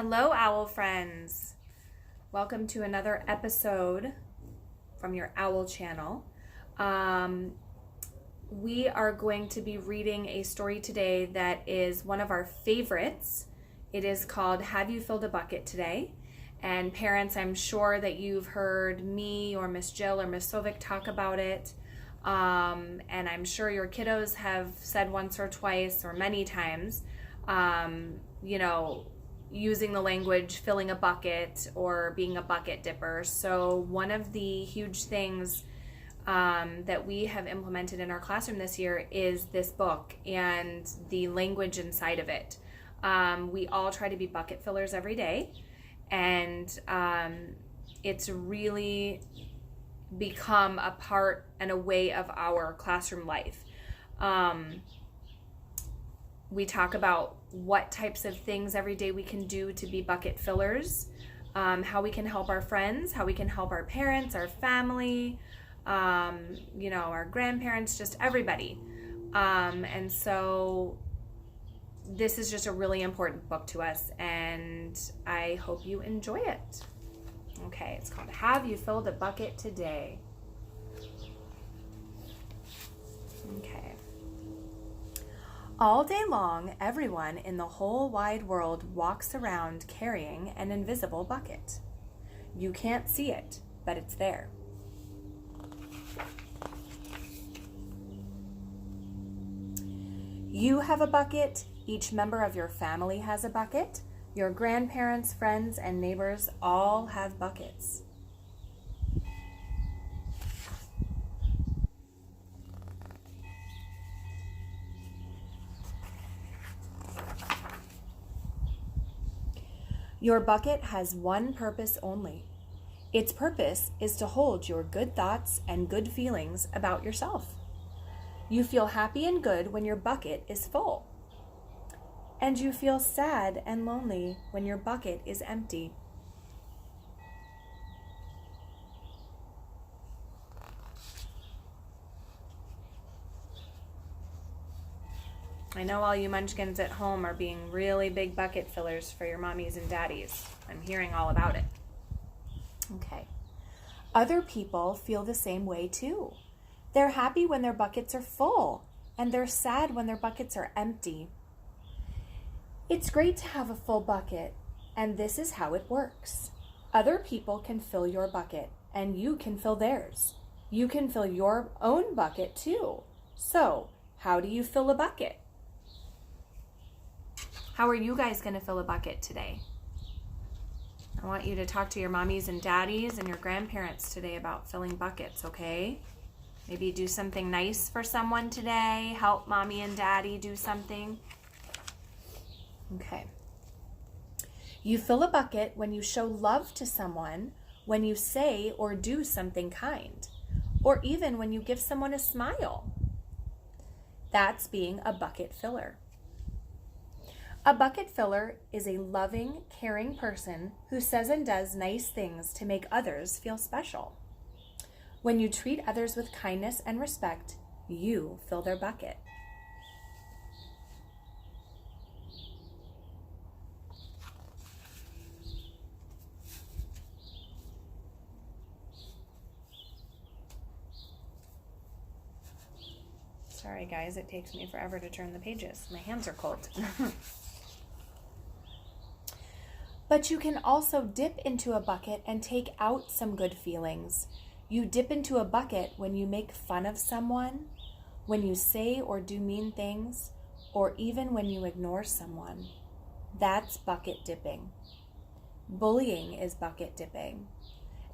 Hello, owl friends. Welcome to another episode from your owl channel. We are going to be reading a story today that is one of our favorites. It is called Have You Filled a Bucket Today? And parents, I'm sure that you've heard me or Miss Jill or Miss Sovic talk about it. And I'm sure your kiddos have said once or twice or many times, using the language filling a bucket or being a bucket dipper. So one of the huge things that we have implemented in our classroom this year is this book and the language inside of it. We all try to be bucket fillers every day, and it's really become a part and a way of our classroom life. We talk about what types of things every day we can do to be bucket fillers, how we can help our friends, how we can help our parents, our family, our grandparents, just everybody. And so this is just a really important book to us, and I hope you enjoy it. Okay, it's called Have You Filled a Bucket Today? Okay. All day long, everyone in the whole wide world walks around carrying an invisible bucket. You can't see it, but it's there. You have a bucket, each member of your family has a bucket, your grandparents, friends, and neighbors all have buckets. Your bucket has one purpose only. Its purpose is to hold your good thoughts and good feelings about yourself. You feel happy and good when your bucket is full. And you feel sad and lonely when your bucket is empty. I know all you munchkins at home are being really big bucket fillers for your mommies and daddies. I'm hearing all about it. Okay. Other people feel the same way too. They're happy when their buckets are full, and they're sad when their buckets are empty. It's great to have a full bucket, and this is how it works. Other people can fill your bucket, and you can fill theirs. You can fill your own bucket too. So, how do you fill a bucket? How are you guys going to fill a bucket today? I want you to talk to your mommies and daddies and your grandparents today about filling buckets, okay? Maybe do something nice for someone today. Help mommy and daddy do something. Okay. You fill a bucket when you show love to someone, when you say or do something kind, or even when you give someone a smile. That's being a bucket filler. A bucket filler is a loving, caring person who says and does nice things to make others feel special. When you treat others with kindness and respect, you fill their bucket. Sorry guys, it takes me forever to turn the pages. My hands are cold. But you can also dip into a bucket and take out some good feelings. You dip into a bucket when you make fun of someone, when you say or do mean things, or even when you ignore someone. That's bucket dipping. Bullying is bucket dipping.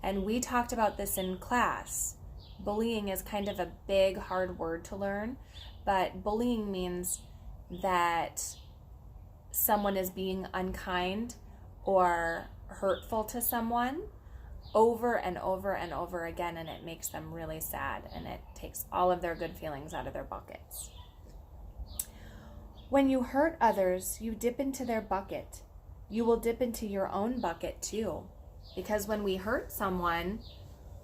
And we talked about this in class. Bullying is kind of a big, hard word to learn, but bullying means that someone is being unkind or hurtful to someone over and over and over again, and it makes them really sad, and it takes all of their good feelings out of their buckets. When you hurt others, you dip into their bucket. You will dip into your own bucket too, because when we hurt someone,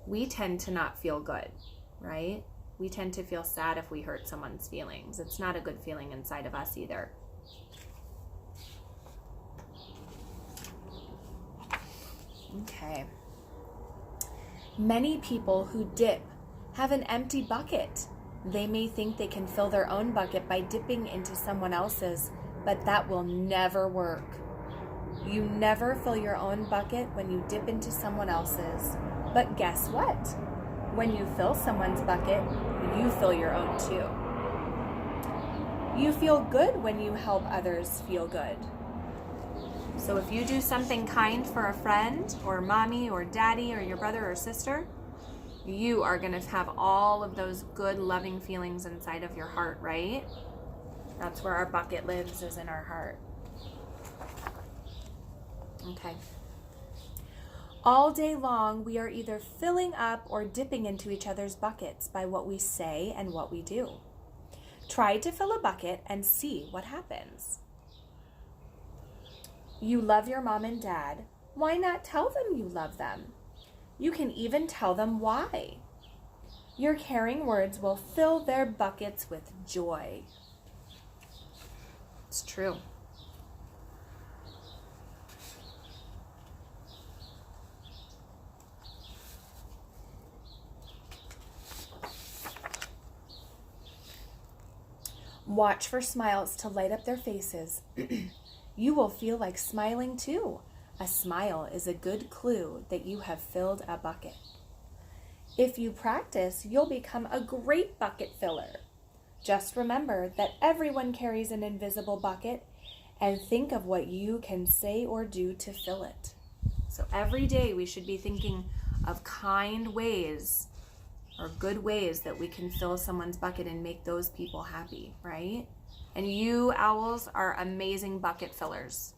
we tend to not feel good, right? We tend to feel sad if we hurt someone's feelings. It's not a good feeling inside of us either. Okay. Many people who dip have an empty bucket. They may think they can fill their own bucket by dipping into someone else's, but that will never work. You never fill your own bucket when you dip into someone else's. But guess what? When you fill someone's bucket, you fill your own too. You feel good when you help others feel good. So if you do something kind for a friend or mommy or daddy or your brother or sister, you are going to have all of those good, loving feelings inside of your heart, right? That's where our bucket lives, is in our heart. Okay. All day long, we are either filling up or dipping into each other's buckets by what we say and what we do. Try to fill a bucket and see what happens. You love your mom and dad. Why not tell them you love them? You can even tell them why. Your caring words will fill their buckets with joy. It's true. Watch for smiles to light up their faces. You will feel like smiling too. A smile is a good clue that you have filled a bucket. If you practice, you'll become a great bucket filler. Just remember that everyone carries an invisible bucket, and think of what you can say or do to fill it. So every day we should be thinking of kind ways or good ways that we can fill someone's bucket and make those people happy, right? And you owls are amazing bucket fillers.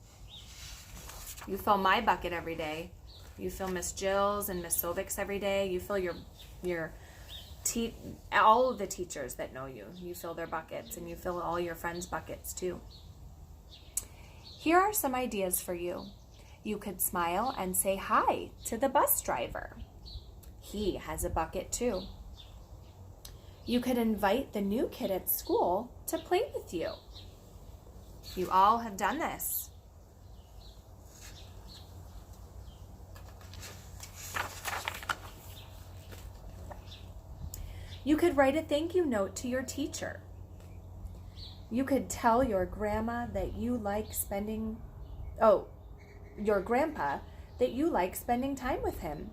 You fill my bucket every day. You fill Miss Jill's and Miss Sovic's every day. You fill all of the teachers that know you. You fill their buckets, and you fill all your friends' buckets too. Here are some ideas for you. You could smile and say hi to the bus driver. He has a bucket too. You could invite the new kid at school to play with you. You all have done this. You could write a thank you note to your teacher. You could tell your grandpa that you like your grandpa that you like spending time with him,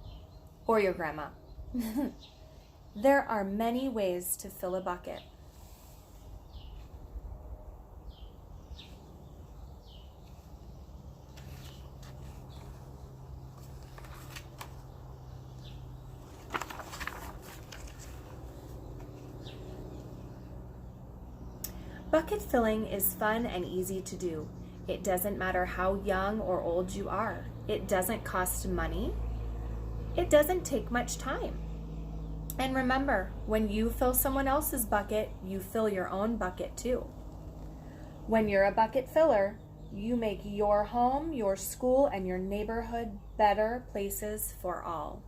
or your grandma. There are many ways to fill a bucket. Bucket filling is fun and easy to do. It doesn't matter how young or old you are. It doesn't cost money. It doesn't take much time. And remember, when you fill someone else's bucket, you fill your own bucket too. When you're a bucket filler, you make your home, your school, and your neighborhood better places for all.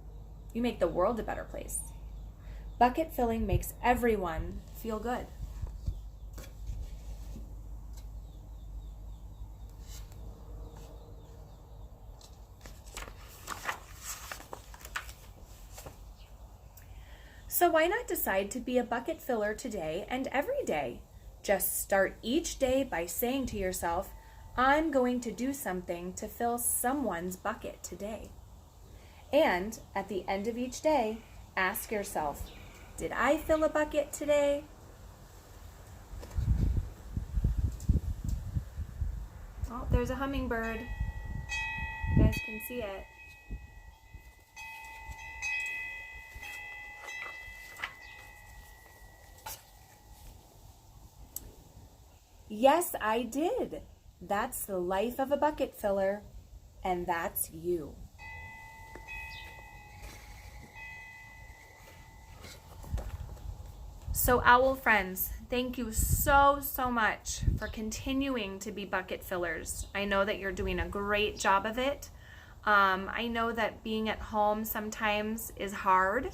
You make the world a better place. Bucket filling makes everyone feel good. So why not decide to be a bucket filler today and every day? Just start each day by saying to yourself, I'm going to do something to fill someone's bucket today. And at the end of each day, ask yourself, did I fill a bucket today? Oh, there's a hummingbird. You guys can see it. Yes, I did. That's the life of a bucket filler, and that's you. So owl friends, thank you so much for continuing to be bucket fillers. I know that you're doing a great job of it. I know that being at home sometimes is hard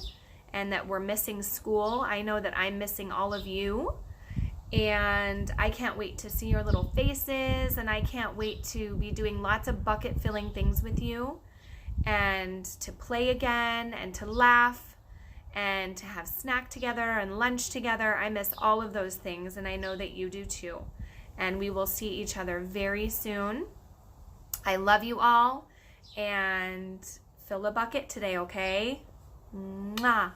and that we're missing school. I know that I'm missing all of you. And I can't wait to see your little faces, and I can't wait to be doing lots of bucket filling things with you. and to play again and to laugh and to have snack together and lunch together. I miss all of those things, and I know that you do too. And we will see each other very soon. I love you all, and fill a bucket today, okay? Mwah.